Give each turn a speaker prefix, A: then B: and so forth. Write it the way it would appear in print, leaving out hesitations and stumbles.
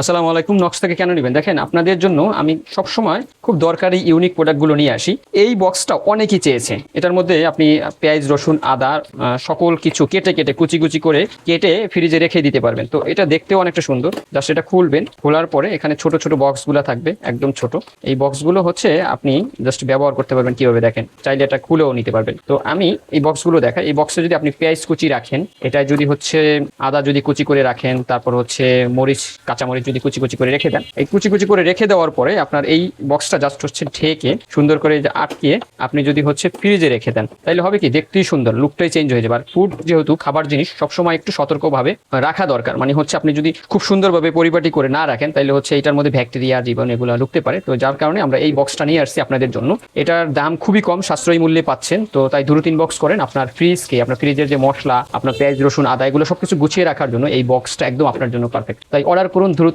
A: আসসালামু আলাইকুম। নক্স থেকে কেন নেবেন? দেখেন, আপনাদের জন্য আমি সবসময় খুব দরকারি ইউনিক প্রোডাক্টগুলো নিয়ে আসি। এই বক্সটা অনেকেই চেয়েছে। এটার মধ্যে আপনি পেঁয়াজ, রসুন, আদা সকল কিছু কেটে কেটে কুচি কুচি করে কেটে ফ্রিজে রেখে দিতে পারবেন। তো এটা দেখতেও অনেকটা সুন্দর। জাস্ট এটা খুলবেন, খোলার পরে এখানে ছোট ছোট বক্সগুলো থাকবে, একদম ছোট। এই বক্সগুলো হচ্ছে আপনি জাস্ট ব্যবহার করতে পারবেন কিভাবে দেখেন, চাইলে এটা খুলেও নিতে পারবেন। তো আমি এই বক্সগুলো দেখাই। এই বক্সে যদি আপনি পেঁয়াজ কুচি রাখেন, এটা যদি হচ্ছে আদা যদি কুচি করে রাখেন, তারপর হচ্ছে মরিচ, কাঁচামরিচ যদি কুচি কুচি করে রেখে দেন, এই কুচি কুচি করে রেখে দেওয়ার পরে আপনার এই বক্সটা জাস্ট হচ্ছে ঢেকে সুন্দর করে আটকিয়ে আপনি যদি হচ্ছে ফ্রিজে রেখে দেন, তাহলে হবে কি, দেখতেই সুন্দর, লুকটাই চেঞ্জ হয়ে যাবে। আর ফুড যেহেতু খাবার জিনিস, সবসময় একটু সতর্কভাবে রাখা দরকার। মানে হচ্ছে আপনি যদি খুব সুন্দরভাবে পরিপাটি করে না রাখেন, তাহলে হচ্ছে এটার মধ্যে ব্যাকটেরিয়া, জীবাণু এগুলো ঢুকতে পারে। তো যার কারণে আমরা এই বক্সটা নিয়ে আসছি আপনাদের জন্য। এটার দাম খুবই কম, সাশ্রয়ী মূল্যে পাচ্ছেন। তো তাই 2-3 বক্স করেন আপনার ফ্রিজকে, আপনার ফ্রিজের যে মশলা, আপনার পেঁয়াজ, রসুন, আদা এগুলো সবকিছু গুছিয়ে রাখার জন্য এই বক্সটা একদম আপনার জন্য পারফেক্ট। তাই অর্ডার করুন দ্রুত।